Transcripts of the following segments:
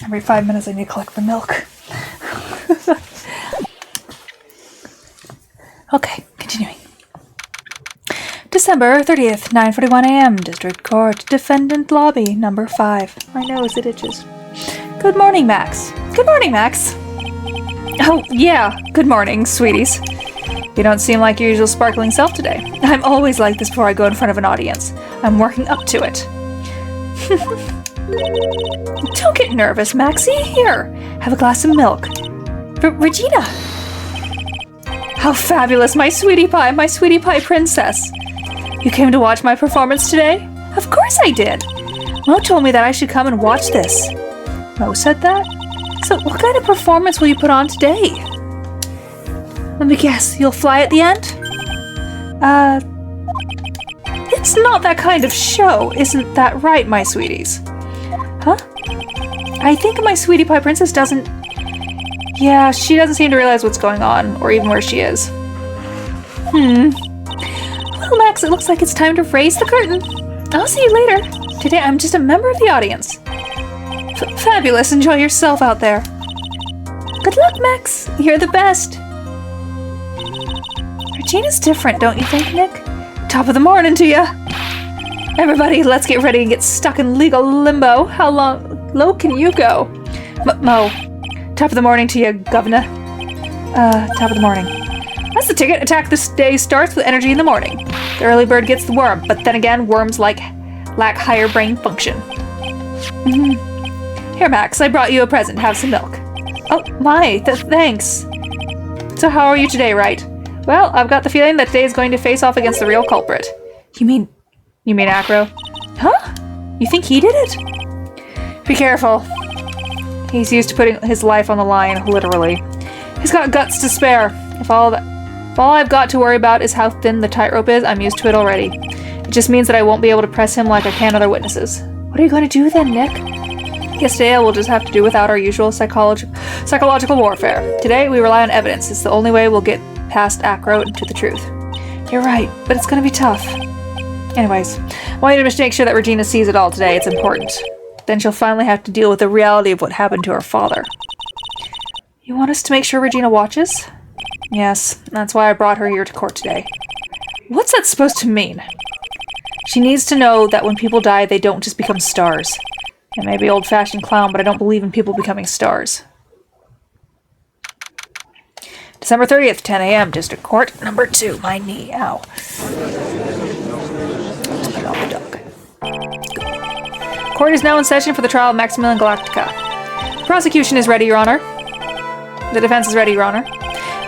Every 5 minutes I need to collect the milk. Okay, continuing. December 30th, 9:41 a.m. District Court, Defendant Lobby, number 5. My nose, it itches. Good morning, Max. Good morning, Max. Oh, yeah. Good morning, sweeties. You don't seem like your usual sparkling self today. I'm always like this before I go in front of an audience. I'm working up to it. Don't get nervous, Maxie. Here, have a glass of milk. Regina! How fabulous, my sweetie pie princess. You came to watch my performance today? Of course I did. Mo told me that I should come and watch this. Mo said that? So what kind of performance will you put on today? Let me guess, you'll fly at the end? It's not that kind of show, isn't that right, my sweeties? Huh? I think my sweetie pie princess doesn't... Yeah, she doesn't seem to realize what's going on, or even where she is. Well, Max, it looks like it's time to raise the curtain. I'll see you later. Today I'm just a member of the audience. Fabulous, enjoy yourself out there. Good luck, Max. You're the best. Regina's different, don't you think, Nick? Top of the morning to ya. Everybody, let's get ready and get stuck in legal limbo. How low can you go? Mo. Top of the morning to you, governor. Top of the morning. That's the ticket. Attack this day starts with energy in the morning. The early bird gets the worm, but then again, worms lack higher brain function. Here, Max, I brought you a present. Have some milk. Oh, my, thanks. So how are you today, Wright? Well, I've got the feeling that today is going to face off against the real culprit. You mean Acro? Huh? You think he did it? Be careful. He's used to putting his life on the line, literally. He's got guts to spare. If all I've got to worry about is how thin the tightrope is, I'm used to it already. It just means that I won't be able to press him like I can other witnesses. What are you going to do then, Nick? Guess today I will just have to do without our usual psychological warfare. Today we rely on evidence. It's the only way we'll get past Acro and to the truth. You're right, but it's going to be tough. Anyways, I want you to just make sure that Regina sees it all today. It's important. Then she'll finally have to deal with the reality of what happened to her father. You want us to make sure Regina watches? Yes, that's why I brought her here to court today. What's that supposed to mean? She needs to know that when people die, they don't just become stars. I may be old-fashioned clown, but I don't believe in people becoming stars. December 30th, 10 a.m., District Court, number 2. My knee, ow. Let's put it on the dog. Court is now in session for the trial of Maximilian Galactica. The prosecution is ready, Your Honor. The defense is ready, Your Honor.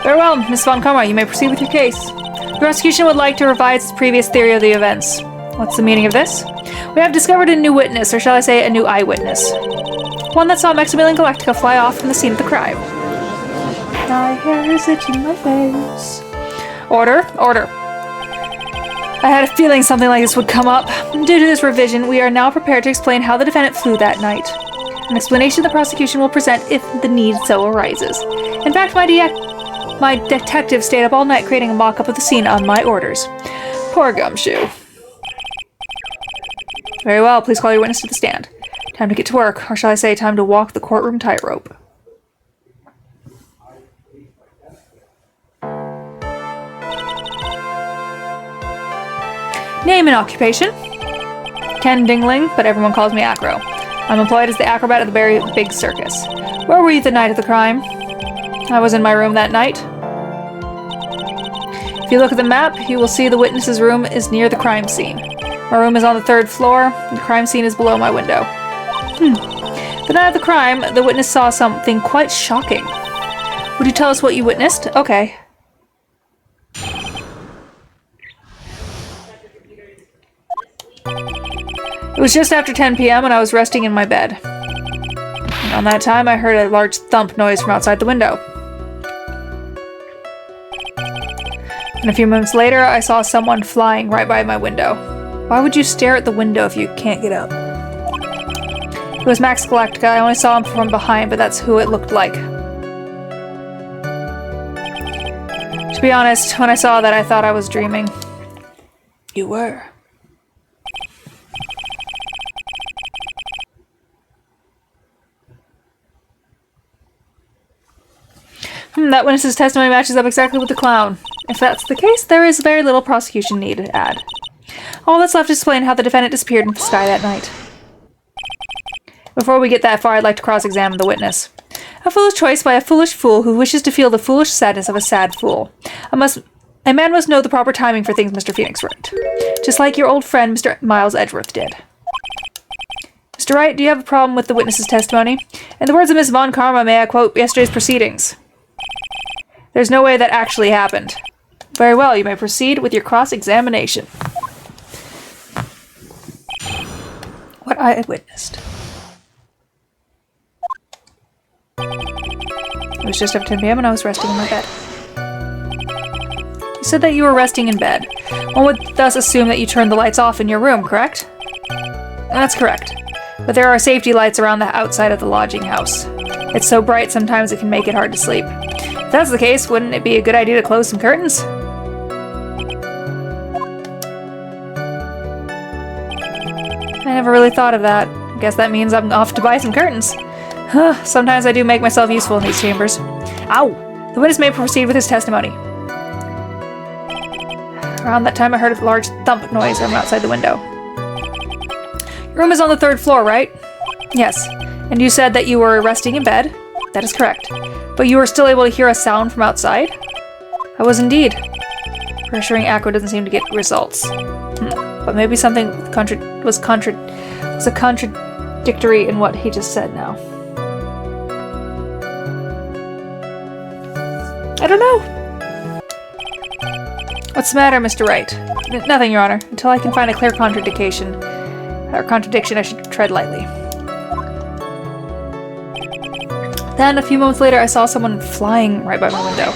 Very well, Miss Von Karma, you may proceed with your case. The prosecution would like to revise its previous theory of the events. What's the meaning of this? We have discovered a new witness, or shall I say a new eyewitness. One that saw Maximilian Galactica fly off from the scene of the crime. My hair is itching my face. Order. I had a feeling something like this would come up. Due to this revision, we are now prepared to explain how the defendant flew that night. An explanation the prosecution will present if the need so arises. In fact, my detective stayed up all night creating a mock-up of the scene on my orders. Poor Gumshoe. Very well, please call your witness to the stand. Time to get to work, or shall I say time to walk the courtroom tightrope. Name and occupation? Ken Dingling, but everyone calls me Acro. I'm employed as the acrobat at the very big circus. Where were you the night of the crime? I was in my room that night. If you look at the map, you will see the witness's room is near the crime scene. My room is on the 3rd floor, and the crime scene is below my window. The night of the crime, the witness saw something quite shocking. Would you tell us what you witnessed? Okay. It was just after 10 p.m. and I was resting in my bed. And on that time, I heard a large thump noise from outside the window. And a few moments later, I saw someone flying right by my window. Why would you stare at the window if you can't get up? It was Max Galactica. I only saw him from behind, but that's who it looked like. To be honest, when I saw that, I thought I was dreaming. You were. That witness's testimony matches up exactly with the clown. If that's the case, there is very little prosecution needed to add. All that's left is to explain how the defendant disappeared into the sky that night. Before we get that far, I'd like to cross-examine the witness. A foolish choice by a foolish fool who wishes to feel the foolish sadness of a sad fool. A man must know the proper timing for things, Mr. Phoenix Wright. Just like your old friend, Mr. Miles Edgeworth did. Mr. Wright, do you have a problem with the witness's testimony? In the words of Miss Von Karma, may I quote yesterday's proceedings? There's no way that actually happened. Very well, you may proceed with your cross-examination. What I witnessed. It was just after 10 p.m. and I was resting in my bed. You said that you were resting in bed. One would thus assume that you turned the lights off in your room, correct? That's correct. But there are safety lights around the outside of the lodging house. It's so bright sometimes it can make it hard to sleep. If that's the case, wouldn't it be a good idea to close some curtains? I never really thought of that. I guess that means I'm off to buy some curtains. Sometimes I do make myself useful in these chambers. Ow! The witness may proceed with his testimony. Around that time I heard a large thump noise from outside the window. Your room is on the 3rd floor, right? Yes. And you said that you were resting in bed? That is correct. But you were still able to hear a sound from outside? I was indeed. Pressuring Acro doesn't seem to get results. But maybe something was contradictory in what he just said now. I don't know. What's the matter, Mr. Wright? Nothing, Your Honor. Until I can find a clear contradiction, I should tread lightly. Then, a few moments later, I saw someone flying right by my window.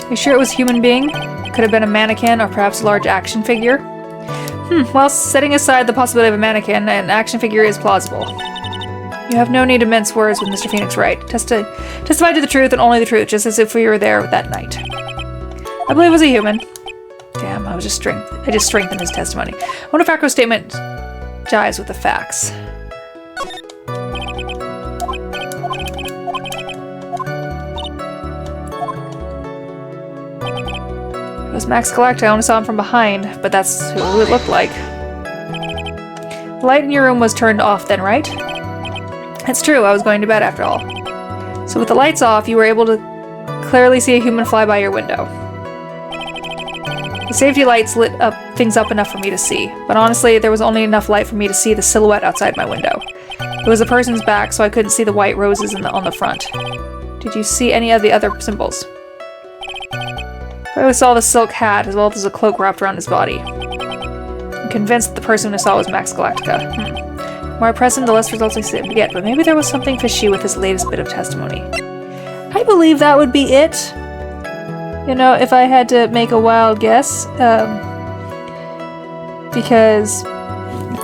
You sure it was a human being? Could have been a mannequin or perhaps a large action figure? Well, setting aside the possibility of a mannequin, an action figure is plausible. You have no need to mince words with Mr. Phoenix Wright. Testify to the truth and only the truth, just as if we were there that night. I believe it was a human. Damn, I just strengthened his testimony. I wonder if Acro's statement jives with the facts. It was Max Galactica. I only saw him from behind, but that's who it looked like. The light in your room was turned off then, right? It's true, I was going to bed after all. So with the lights off, you were able to clearly see a human fly by your window. The safety lights lit things up enough for me to see, but honestly, there was only enough light for me to see the silhouette outside my window. It was a person's back, so I couldn't see the white roses on the front. Did you see any of the other symbols? I only saw the silk hat, as well as a cloak wrapped around his body. I'm convinced that the person I saw was Max Galactica. The more I press him, the less results I seem to get, but maybe there was something fishy with his latest bit of testimony. I believe that would be it. You know, if I had to make a wild guess, because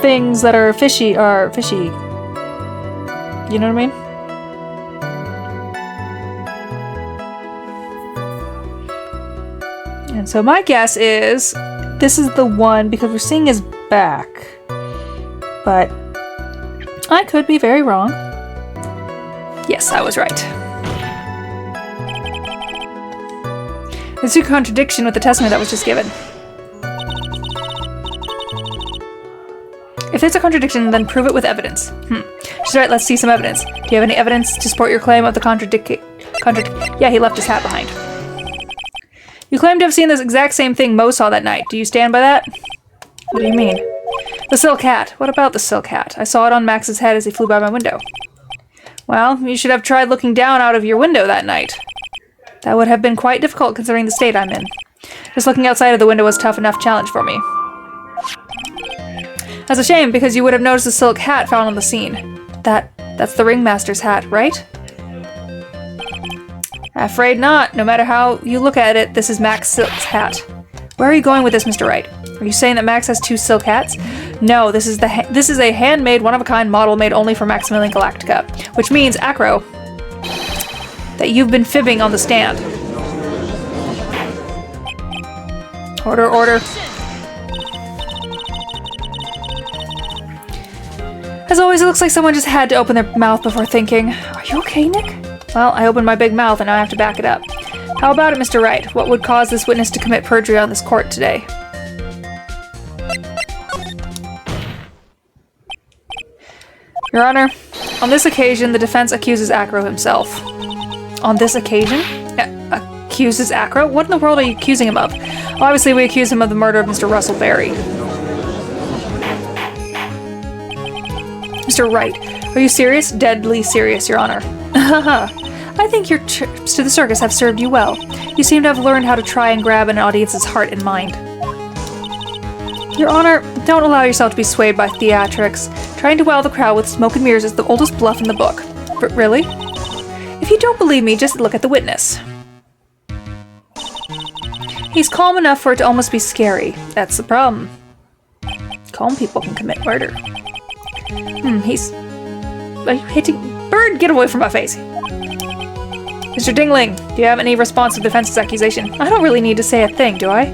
things that are fishy are fishy. You know what I mean? And so my guess is this is the one because we're seeing his back. But I could be very wrong. Yes, I was right. There's a contradiction with the testimony that was just given. If there's a contradiction, then prove it with evidence. She's right, let's see some evidence. Do you have any evidence to support your claim of the Yeah, he left his hat behind. You claim to have seen this exact same thing Mo saw that night. Do you stand by that? What do you mean? The silk hat. What about the silk hat? I saw it on Max's head as he flew by my window. Well, you should have tried looking down out of your window that night. That would have been quite difficult considering the state I'm in. Just looking outside of the window was a tough enough challenge for me. That's a shame, because you would have noticed the silk hat found on the scene. That's the ringmaster's hat, right? Afraid not. No matter how you look at it, this is Max Silk's hat. Where are you going with this, Mr. Wright? Are you saying that Max has two silk hats? No, this is a handmade, one-of-a-kind model made only for Maximilian Galactica, which means, Acro, that you've been fibbing on the stand. Order, order. As always, it looks like someone just had to open their mouth before thinking. Are you okay, Nick? Well, I opened my big mouth and now I have to back it up. How about it, Mr. Wright? What would cause this witness to commit perjury on this court today? Your Honor, on this occasion, the defense accuses Acro himself. On this occasion? Accuses Acro? What in the world are you accusing him of? Well, obviously, we accuse him of the murder of Mr. Russell Berry. Mr. Wright, are you serious? Deadly serious, Your Honor. I think your trips to the circus have served you well. You seem to have learned how to try and grab an audience's heart and mind. Your Honor, don't allow yourself to be swayed by theatrics. Trying to wow the crowd with smoke and mirrors is the oldest bluff in the book. But really? If you don't believe me, just look at the witness. He's calm enough for it to almost be scary. That's the problem. Calm people can commit murder. He's... Are you hitting... Bird, get away from my face! Mr. Dingling, do you have any response to the defense's accusation? I don't really need to say a thing, do I?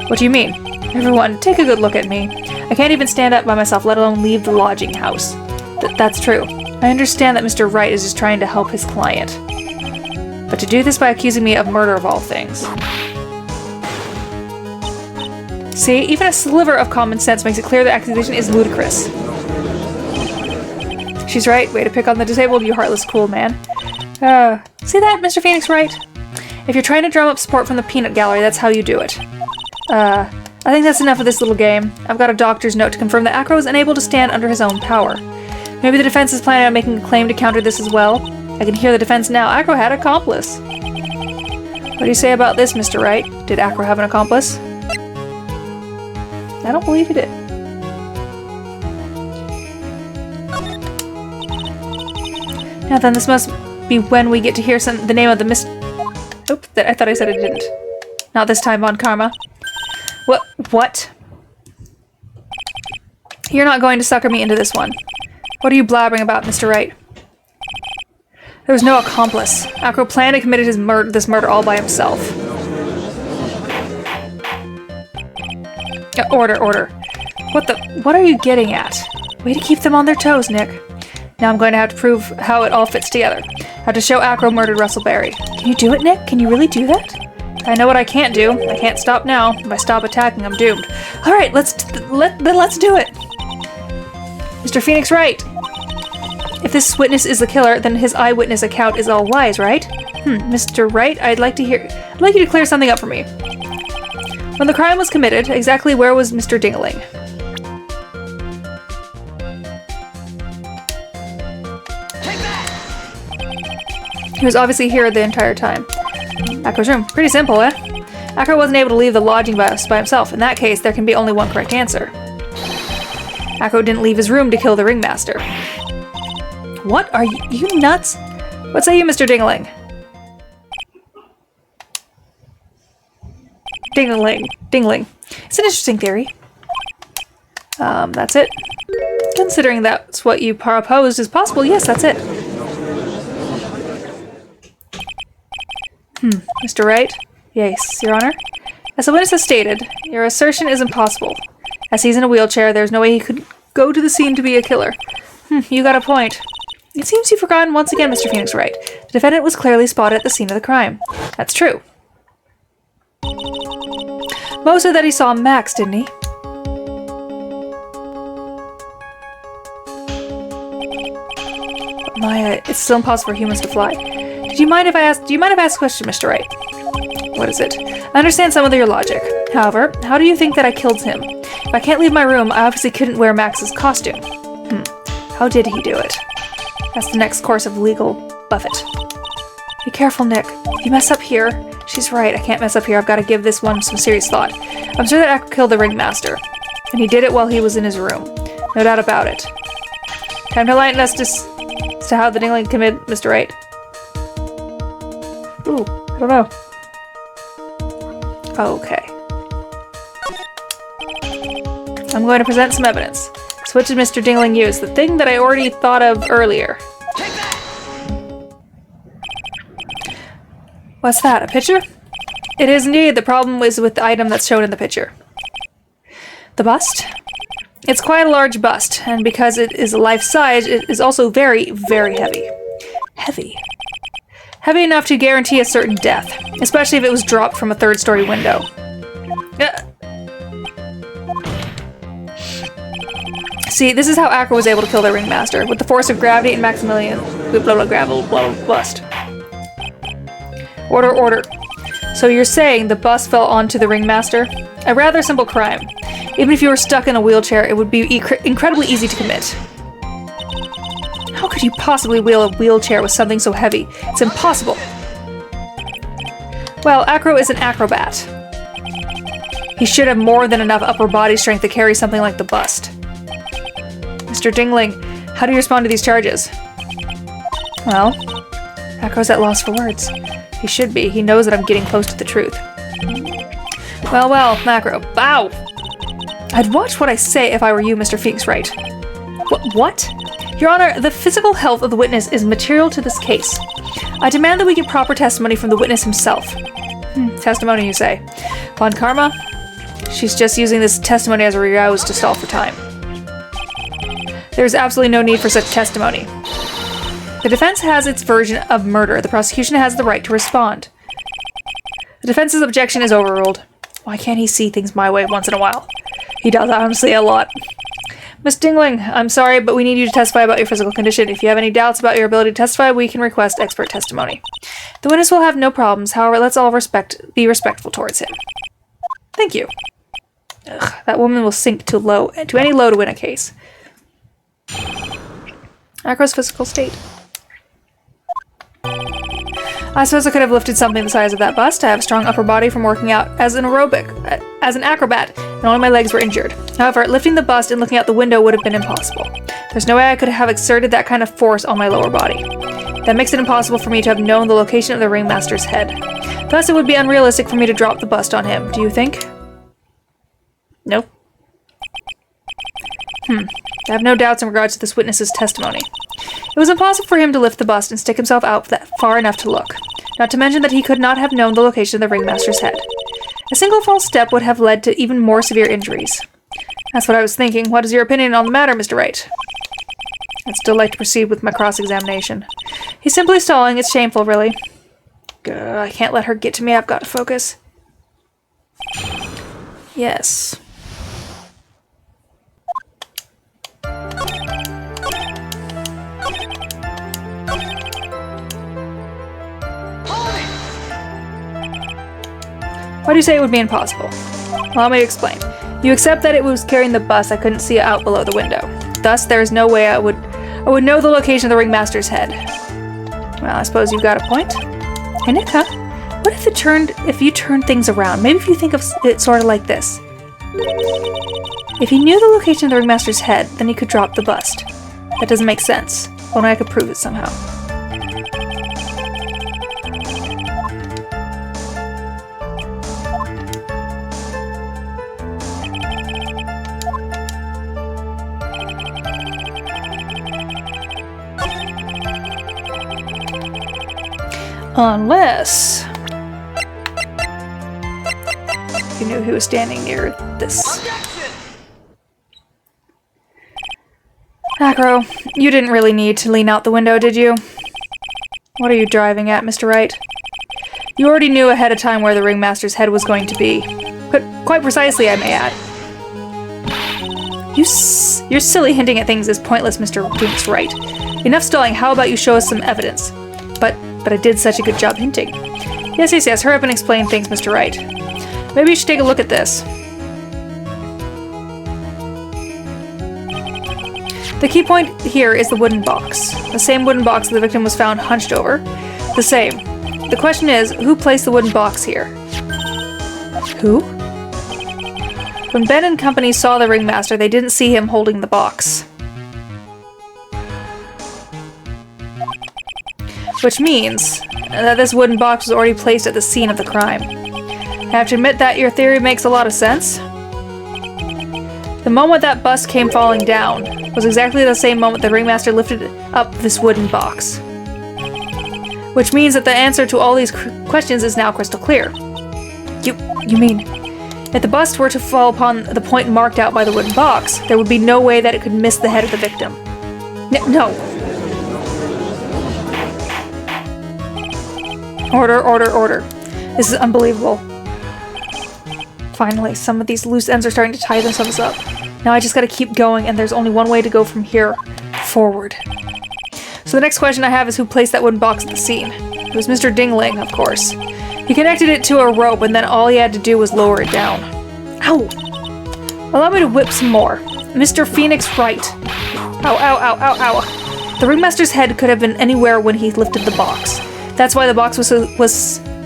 What do you mean? Everyone, take a good look at me. I can't even stand up by myself, let alone leave the lodging house. That's true. I understand that Mr. Wright is just trying to help his client. But to do this by accusing me of murder of all things. See, even a sliver of common sense makes it clear the accusation is ludicrous. She's right. Way to pick on the disabled, you heartless, cool man. See that, Mr. Phoenix Wright? If you're trying to drum up support from the peanut gallery, that's how you do it. I think that's enough of this little game. I've got a doctor's note to confirm that Acro is unable to stand under his own power. Maybe the defense is planning on making a claim to counter this as well. I can hear the defense now. Acro had an accomplice. What do you say about this, Mr. Wright? Did Acro have an accomplice? I don't believe he did. Now then, this must be when we get to hear the name of the Oop, I thought I said it didn't. Not this time, Von Karma. What? You're not going to sucker me into this one. What are you blabbering about, Mr. Wright? There was no accomplice. Acro planned and committed this murder all by himself. Order. What are you getting at? Way to keep them on their toes, Nick. Now I'm going to have to prove how it all fits together. I have to show Acro murdered Russell Berry. Can you do it, Nick? Can you really do that? I know what I can't do. I can't stop now. If I stop attacking, I'm doomed. All right, let's do it. Mr. Phoenix Wright. If this witness is the killer, then his eyewitness account is all lies, right? Mr. Wright, I'd like you to clear something up for me. When the crime was committed, exactly where was Mr. Dingling? He was obviously here the entire time. Acro's room. Pretty simple, eh? Acro wasn't able to leave the lodging by himself. In that case, there can be only one correct answer. Acro didn't leave his room to kill the ringmaster. What? Are you nuts? What say you, Mr. Dingling? Dingling. It's an interesting theory. That's it. Considering that's what you proposed is possible, yes, that's it. Mr. Wright? Yes, Your Honor. As the witness has stated, your assertion is impossible. As he's in a wheelchair, there's no way he could go to the scene to be a killer. You got a point. It seems you've forgotten once again, Mr. Phoenix Wright. The defendant was clearly spotted at the scene of the crime. That's true. Mo said that he saw Max, didn't he? Maya, it's still impossible for humans to fly. Do you mind if I ask a question, Mr. Wright? What is it? I understand some of your logic. However, how do you think that I killed him? If I can't leave my room, I obviously couldn't wear Max's costume. How did he do it? That's the next course of legal buffet. Be careful, Nick. If you mess up here... She's right, I can't mess up here. I've got to give this one some serious thought. I'm sure that Acro killed the ringmaster. And he did it while he was in his room. No doubt about it. Time to enlighten us as to how the Dingling committed Mr. Wright. Ooh, I don't know. Okay. I'm going to present some evidence. So what did Mr. Dingling use? The thing that I already thought of earlier. What's that, a picture? It is indeed. The problem is with the item that's shown in the picture. The bust? It's quite a large bust, and because it is life-size, it is also very, very heavy. Heavy. Heavy enough to guarantee a certain death, especially if it was dropped from a third-story window. See, this is how Acro was able to kill the Ringmaster, with the force of gravity and Maximilian gravel bust. Order. So you're saying the bust fell onto the Ringmaster? A rather simple crime. Even if you were stuck in a wheelchair, it would be incredibly easy to commit. How could you possibly wheel a wheelchair with something so heavy? It's impossible. Well, Acro is an acrobat. He should have more than enough upper body strength to carry something like the bust. Mr. Dingling, how do you respond to these charges? Well, Acro's at loss for words. He should be. He knows that I'm getting close to the truth. Well, Acro. Bow! I'd watch what I say if I were you, Mr. Phoenix Wright. What? Your Honor, the physical health of the witness is material to this case. I demand that we get proper testimony from the witness himself. Testimony, you say? Von Karma? She's just using this testimony as a rouse to stall for time. There's absolutely no need for such testimony. The defense has its version of murder. The prosecution has the right to respond. The defense's objection is overruled. Why can't he see things my way once in a while? He does, honestly, a lot. Miss Dingling, I'm sorry, but we need you to testify about your physical condition. If you have any doubts about your ability to testify, we can request expert testimony. The witness will have no problems. However, let's all be respectful towards him. Thank you. Ugh, that woman will sink to any low to win a case. Acro's physical state. I suppose I could have lifted something the size of that bust. I have a strong upper body from working out as an acrobat, and only my legs were injured. However, lifting the bust and looking out the window would have been impossible. There's no way I could have exerted that kind of force on my lower body. That makes it impossible for me to have known the location of the Ringmaster's head. Thus, it would be unrealistic for me to drop the bust on him, do you think? Nope. I have no doubts in regards to this witness's testimony. It was impossible for him to lift the bust and stick himself out that far enough to look, not to mention that he could not have known the location of the Ringmaster's head. A single false step would have led to even more severe injuries. That's what I was thinking. What is your opinion on the matter, Mr. Wright? I'd still like to proceed with my cross-examination. He's simply stalling. It's shameful, really. I can't let her get to me. I've got to focus. Yes. Why do you say it would be impossible? Allow me to explain. You accept that it was carrying the bus. I couldn't see it out below the window. Thus, there is no way I would know the location of the Ringmaster's head. Well, I suppose you've got a point. Hey, Nick, huh? What if you turned things around? Maybe if you think of it sort of like this. If he knew the location of the Ringmaster's head, then he could drop the bust. That doesn't make sense. Only I could prove it somehow. Unless you knew he was standing near this. Acro, you didn't really need to lean out the window, did you? What are you driving at, Mr. Wright? You already knew ahead of time where the Ringmaster's head was going to be. But quite precisely, I may add. Your silly hinting at things is pointless, Mr. Phoenix Wright. Enough stalling, how about you show us some evidence? But I did such a good job hinting. Yes, hurry up and explain things, Mr. Wright. Maybe you should take a look at this. The key point here is the wooden box. The same wooden box the victim was found hunched over. The same. The question is, who placed the wooden box here? Who? When Ben and company saw the Ringmaster, they didn't see him holding the box. Which means that this wooden box was already placed at the scene of the crime. I have to admit that your theory makes a lot of sense. The moment that bust came falling down was exactly the same moment the Ringmaster lifted up this wooden box. Which means that the answer to all these questions is now crystal clear. You mean, if the bust were to fall upon the point marked out by the wooden box, there would be no way that it could miss the head of the victim. No. Order. This is unbelievable. Finally, some of these loose ends are starting to tie themselves up. Now I just gotta keep going, and there's only one way to go from here forward. So the next question I have is who placed that wooden box at the scene? It was Mr. Dingling, of course. He connected it to a rope, and then all he had to do was lower it down. Ow! Allow me to whip some more. Mr. Phoenix Wright. Ow. The ringmaster's head could have been anywhere when he lifted the box. That's why the box was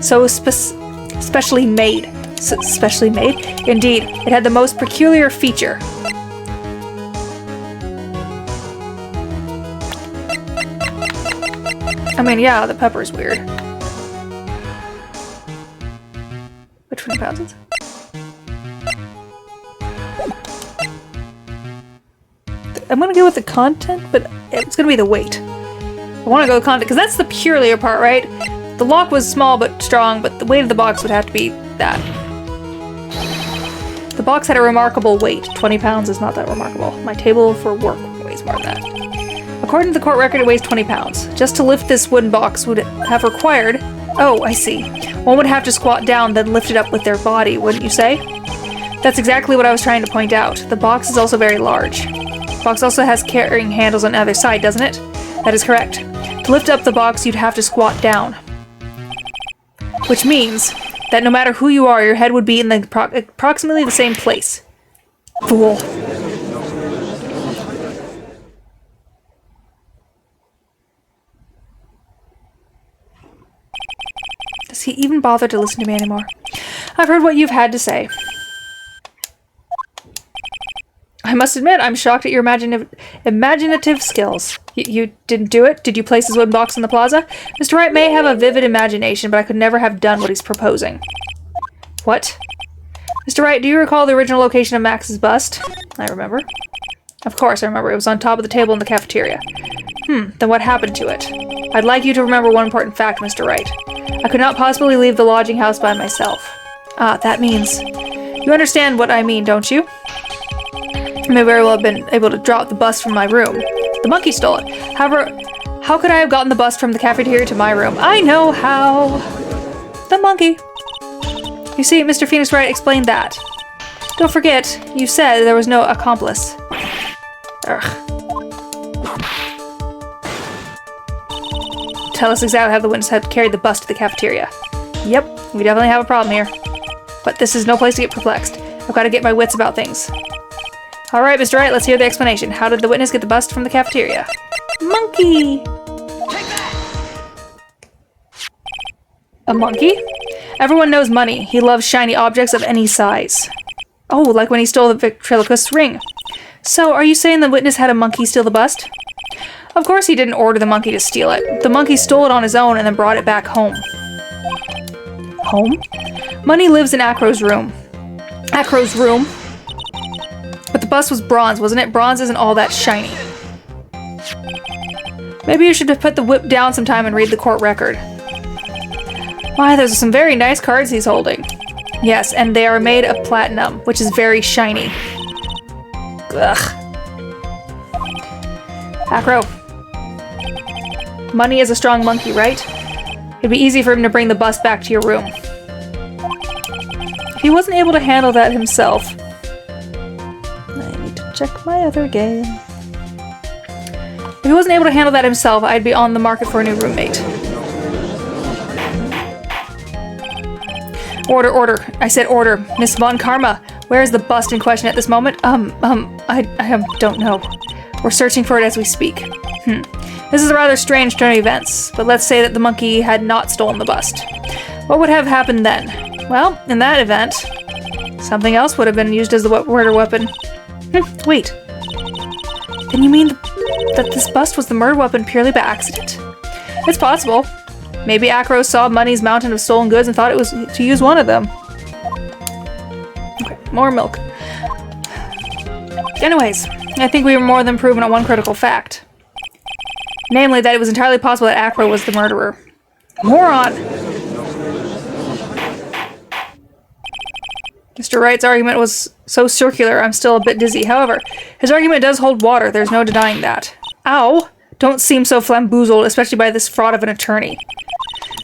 so specially made. Specially made? Indeed, it had the most peculiar feature. I mean, yeah, the pepper's weird. Which 20 pounds is it? I'm gonna go with the content, but it's gonna be the weight. I wanna go with content, because that's the peculiar part, right? The lock was small but strong, but the weight of the box would have to be that. The box had a remarkable weight. 20 pounds is not that remarkable. My table for work weighs more than that. According to the court record, it weighs 20 pounds. Just to lift this wooden box would have required... Oh, I see. One would have to squat down, then lift it up with their body, wouldn't you say? That's exactly what I was trying to point out. The box is also very large. The box also has carrying handles on the other side, doesn't it? That is correct. To lift up the box, you'd have to squat down. Which means that no matter who you are, your head would be in the approximately the same place. Fool. Does he even bother to listen to me anymore? I've heard what you've had to say. I must admit, I'm shocked at your imaginative skills. You didn't do it? Did you place his wooden box in the plaza? Mr. Wright may have a vivid imagination, but I could never have done what he's proposing. What? Mr. Wright, do you recall the original location of Max's bust? I remember. Of course I remember. It was on top of the table in the cafeteria. Then what happened to it? I'd like you to remember one important fact, Mr. Wright. I could not possibly leave the lodging house by myself. Ah, that means... You understand what I mean, don't you? I may very well have been able to drop the bust from my room. The monkey stole it. However, how could I have gotten the bust from the cafeteria to my room? I know how. The monkey. You see, Mr. Phoenix Wright explained that. Don't forget, you said there was no accomplice. Ugh. Tell us exactly how the witness had carried the bust to the cafeteria. Yep, we definitely have a problem here. But this is no place to get perplexed. I've got to get my wits about things. All right, Mr. Wright, let's hear the explanation. How did the witness get the bust from the cafeteria? Monkey! A monkey? Everyone knows money. He loves shiny objects of any size. Oh, like when he stole the ventriloquist's ring. So, are you saying the witness had a monkey steal the bust? Of course he didn't order the monkey to steal it. The monkey stole it on his own and then brought it back home. Home? Money lives in Acro's room. Acro's room? But the bust was bronze, wasn't it? Bronze isn't all that shiny. Maybe you should have put the whip down sometime and read the court record. Why, those are some very nice cards he's holding. Yes, and they are made of platinum, which is very shiny. Ugh. Acro. Money is a strong monkey, right? It'd be easy for him to bring the bust back to your room. If he wasn't able to handle that himself... I need to check my other game. If he wasn't able to handle that himself, I'd be on the market for a new roommate. Order, order. I said order. Miss Von Karma, where is the bust in question at this moment? I don't know. We're searching for it as we speak. This is a rather strange turn of events, but let's say that the monkey had not stolen the bust. What would have happened then? Well, in that event, something else would have been used as the murder weapon. Wait. Then you mean that this bust was the murder weapon purely by accident? It's possible. Maybe Acro saw Money's mountain of stolen goods and thought it was to use one of them. Okay, more milk. Anyways, I think we were more than proven on one critical fact. Namely, that it was entirely possible that Acro was the murderer. Moron! Mr. Wright's argument was so circular, I'm still a bit dizzy. However, his argument does hold water. There's no denying that. Ow! Don't seem so flamboozled, especially by this fraud of an attorney.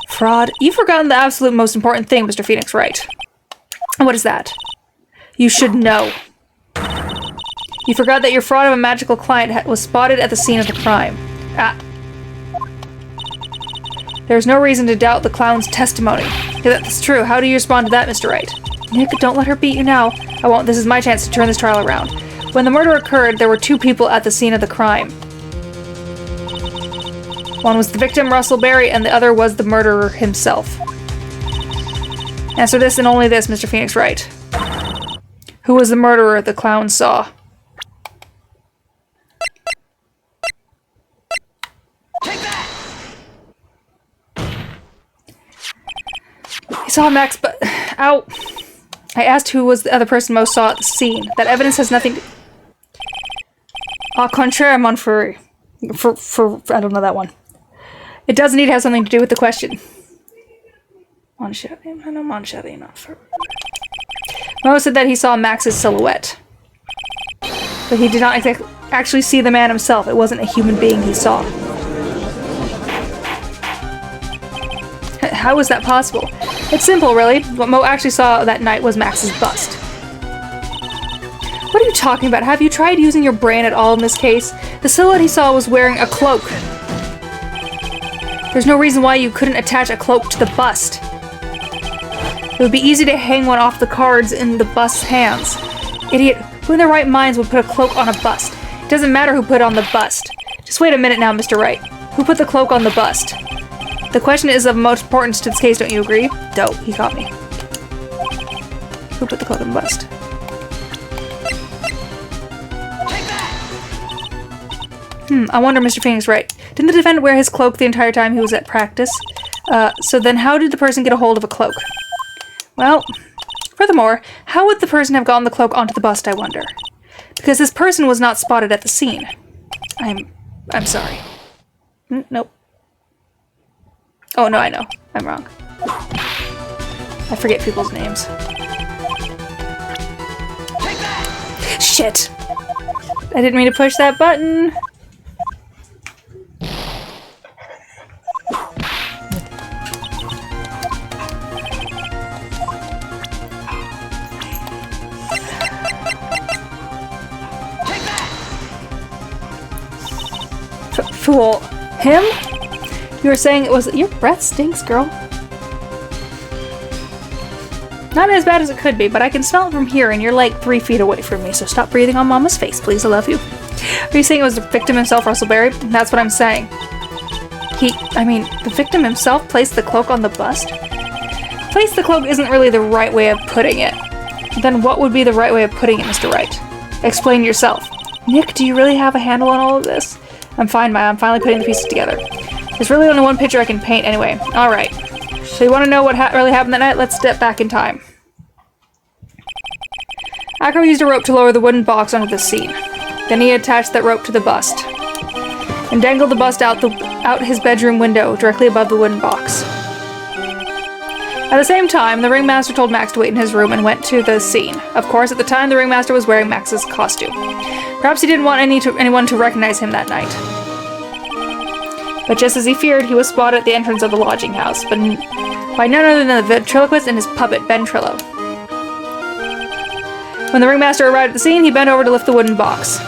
Fraud? You've forgotten the absolute most important thing, Mr. Phoenix Wright. And what is that? You should know. You forgot that your fraud of a magical client was spotted at the scene of the crime. Ah. There's no reason to doubt the clown's testimony. If that's true, how do you respond to that, Mr. Wright? Nick, don't let her beat you now. I won't. This is my chance to turn this trial around. When the murder occurred, there were 2 people at the scene of the crime. One was the victim, Russell Berry, and the other was the murderer himself. Answer this and only this, Mr. Phoenix Wright. Who was the murderer the clown saw? Take that! I saw Max, but... Ow! I asked who was the other person most saw at the scene. That evidence has nothing to... Au contraire, mon frère. I don't know that one. It does indeed have something to do with the question. Mon chéri, no, mon chéri, not for... Mo said that he saw Max's silhouette. But he did not actually see the man himself. It wasn't a human being he saw. How was that possible? It's simple, really. What Mo actually saw that night was Max's bust. What are you talking about? Have you tried using your brain at all in this case? The silhouette he saw was wearing a cloak. There's no reason why you couldn't attach a cloak to the bust. It would be easy to hang one off the cards in the bust's hands. Idiot, who in their right minds would put a cloak on a bust? It doesn't matter who put it on the bust. Just wait a minute now, Mr. Wright. Who put the cloak on the bust? The question is of most importance to this case, don't you agree? Dope, he caught me. Who put the cloak on the bust? I wonder, Mr. Phoenix Wright. Didn't the defendant wear his cloak the entire time he was at practice? So then how did the person get a hold of a cloak? Well, furthermore, how would the person have gotten the cloak onto the bust, I wonder? Because this person was not spotted at the scene. I'm sorry. Nope. Oh, no, I know. I'm wrong. I forget people's names. Shit! I didn't mean to push that button. Fool. Him? You were saying it was... Your breath stinks, girl. Not as bad as it could be, but I can smell it from here, and you're like 3 feet away from me, so stop breathing on Mama's face, please. I love you. Are you saying it was the victim himself, Russell Berry? That's what I'm saying. The victim himself placed the cloak on the bust? Place the cloak isn't really the right way of putting it. Then what would be the right way of putting it, Mr. Wright? Explain yourself. Nick, do you really have a handle on all of this? I'm fine, Maya. I'm finally putting the pieces together. There's really only one picture I can paint anyway. Alright. So you want to know what really happened that night? Let's step back in time. Acro used a rope to lower the wooden box onto the scene. Then he attached that rope to the bust. And dangled the bust out his bedroom window, directly above the wooden box. At the same time, the ringmaster told Max to wait in his room and went to the scene. Of course, at the time, the ringmaster was wearing Max's costume. Perhaps he didn't want anyone to recognize him that night. But just as he feared, he was spotted at the entrance of the lodging house, but by none other than the ventriloquist and his puppet, Ben Trillo. When the ringmaster arrived at the scene, he bent over to lift the wooden box.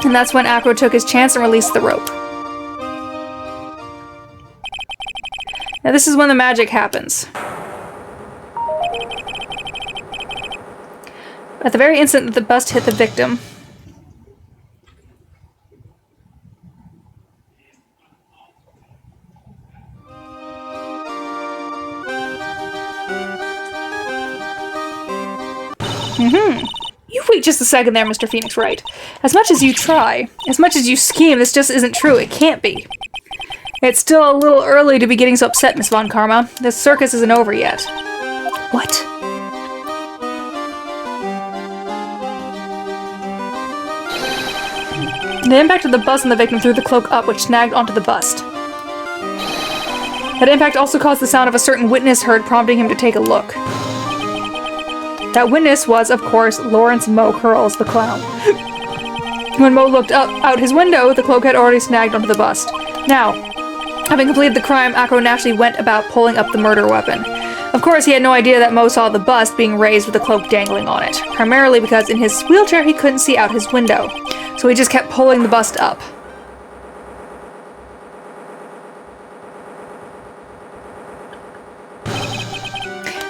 And that's when Acro took his chance and released the rope. Now this is when the magic happens. At the very instant that the bust hit the victim, You wait just a second there, Mr. Phoenix Wright. As much as you try, as much as you scheme, this just isn't true. It can't be. It's still a little early to be getting so upset, Miss Von Karma. This circus isn't over yet. What? The impact of the bust on the victim threw the cloak up, which snagged onto the bust. That impact also caused the sound of a certain witness heard, prompting him to take a look. That witness was, of course, Lawrence Mo Curls, the clown. When Mo looked out his window, the cloak had already snagged onto the bust. Now, having completed the crime, Acro naturally went about pulling up the murder weapon. Of course, he had no idea that Mo saw the bust being raised with the cloak dangling on it, primarily because in his wheelchair he couldn't see out his window, so he just kept pulling the bust up.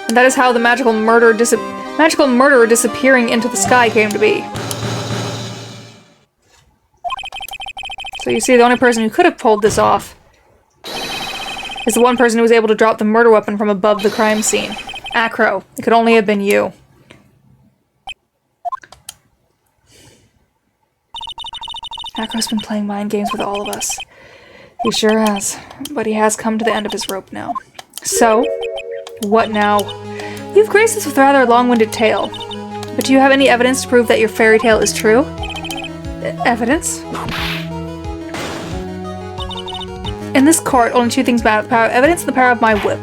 And that is how the magical murderer disappearing into the sky came to be. So you see, the only person who could have pulled this off is the one person who was able to drop the murder weapon from above the crime scene. Acro, it could only have been you. Acro's been playing mind games with all of us. He sure has, but he has come to the end of his rope now. So, what now? You've graced us with a rather long-winded tale, but do you have any evidence to prove that your fairy tale is true? Evidence? In this court, only two things matter: the power of evidence and the power of my whip.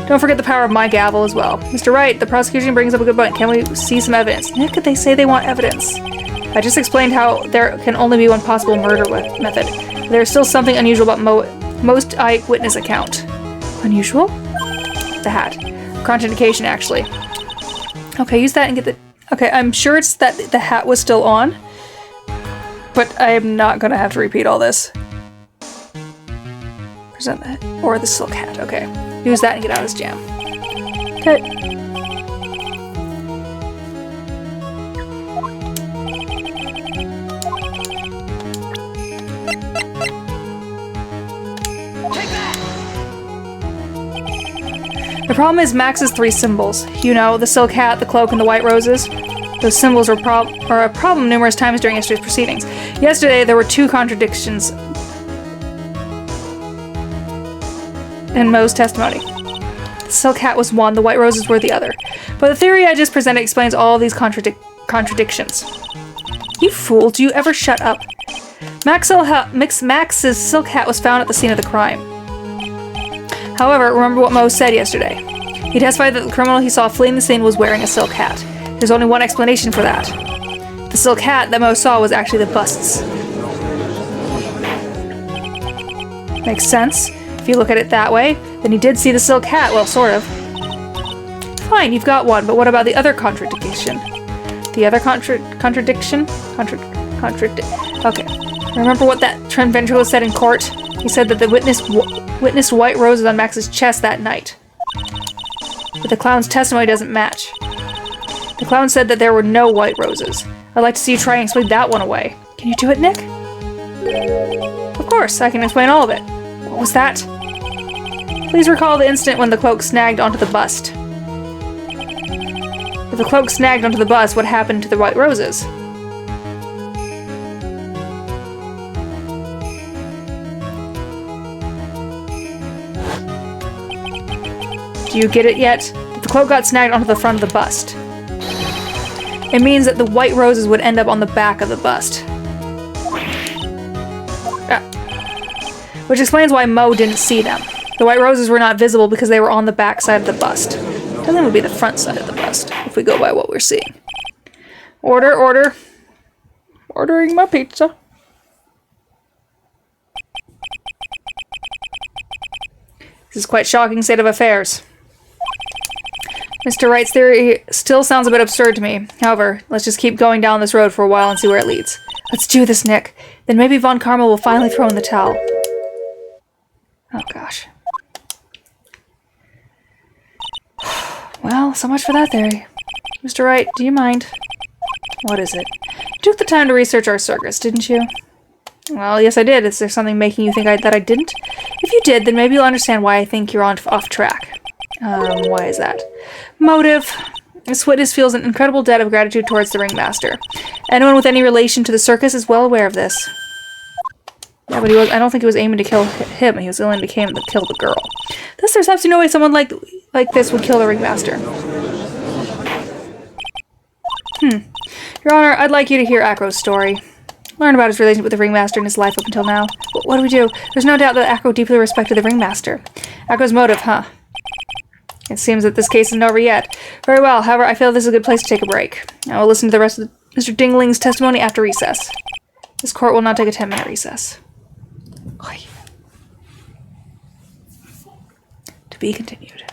Don't forget the power of my gavel as well. Mr. Wright, the prosecution brings up a good point. Can we see some evidence? Nick, they say they want evidence. I just explained how there can only be one possible murder method. There's still something unusual about most eyewitness account. Unusual? The hat. Contraindication, actually. Okay, use that and get the... Okay, I'm sure it's that the hat was still on, but I am not gonna have to repeat all this. Present that. Or the silk hat. Okay. Use that and get out of this jam. Okay. The problem is Max's three symbols. You know, the silk hat, the cloak, and the white roses. Those symbols are a problem numerous times during yesterday's proceedings. Yesterday, there were two contradictions in Mo's testimony. The silk hat was one, the white roses were the other. But the theory I just presented explains all of these contradictions. You fool, do you ever shut up? Max's silk hat was found at the scene of the crime. However, remember what Mo said yesterday. He testified that the criminal he saw fleeing the scene was wearing a silk hat. There's only one explanation for that. The silk hat that Mo saw was actually the bust's. Makes sense. If you look at it that way, then he did see the silk hat, well, sort of. Fine, you've got one, but what about the other contradiction? The other contradiction? Okay. Remember what that ventriloquist said in court? He said that the witnessed white roses on Max's chest that night. But the clown's testimony doesn't match. The clown said that there were no white roses. I'd like to see you try and explain that one away. Can you do it, Nick? Of course, I can explain all of it. What was that? Please recall the instant when the cloak snagged onto the bust. If the cloak snagged onto the bust, what happened to the white roses? Do you get it yet? If the cloak got snagged onto the front of the bust, it means that the white roses would end up on the back of the bust. Which explains why Mo didn't see them. The white roses were not visible because they were on the back side of the bust. Then it would be the front side of the bust, if we go by what we're seeing. Order, order. Ordering my pizza. This is quite a shocking state of affairs. Mr. Wright's theory still sounds a bit absurd to me. However, let's just keep going down this road for a while and see where it leads. Let's do this, Nick. Then maybe Von Karma will finally throw in the towel. Oh, gosh. Well, so much for that theory. Mr. Wright, do you mind? What is it? You took the time to research our circus, didn't you? Well, yes, I did. Is there something making you think that I didn't? If you did, then maybe you'll understand why I think you're off track. Why is that? Motive. This witness feels an incredible debt of gratitude towards the ringmaster. Anyone with any relation to the circus is well aware of this. Yeah, but I don't think he was aiming to kill him. He was willing to kill the girl. Thus, there's absolutely no way someone like this would kill the ringmaster. Your Honor, I'd like you to hear Acro's story. Learn about his relationship with the ringmaster and his life up until now. What do we do? There's no doubt that Acro deeply respected the ringmaster. Acro's motive, huh? It seems that this case isn't over yet. Very well, however, I feel this is a good place to take a break. I will listen to the rest of Mr. Dingling's testimony after recess. This court will now take a 10-minute recess. Oy. To be continued.